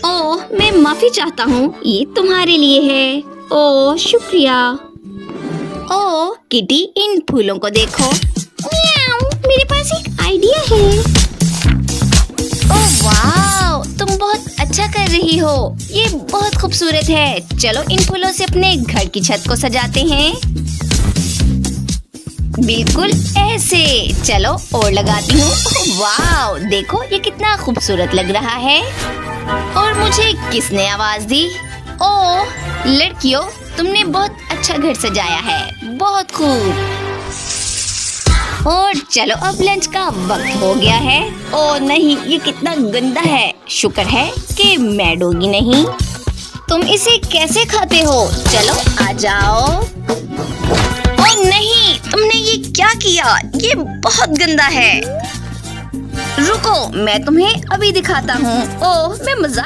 ओह, मैं माफी चाहता हूँ, ये तुम्हारे लिए है। ओह शुक्रिया। ओह किटी, इन फूलों को देखो। म्याऊ, मेरे पास एक आइडिया है। ओह वाह, तुम बहुत अच्छा कर रही हो, ये बहुत खूबसूरत है। चलो इन फूलों से अपने घर की छत को सजाते हैं। बिल्कुल ऐसे। चलो और लगाती हूँ। वाह, देखो ये कितना खूबसूरत लग रहा है। और मुझे किसने आवाज दी? ओह लड़कियों, तुमने बहुत अच्छा घर सजाया है, बहुत खूब। और चलो अब लंच का वक्त हो गया है। ओह नहीं, ये कितना गंदा है। शुक्र है कि मैं डोगी नहीं। तुम इसे कैसे खाते हो? चलो आ जाओ। ओह नहीं, तुमने ये क्या किया? ये बहुत गंदा है। रुको, मैं तुम्हें अभी दिखाता हूँ। ओह मैं मजाक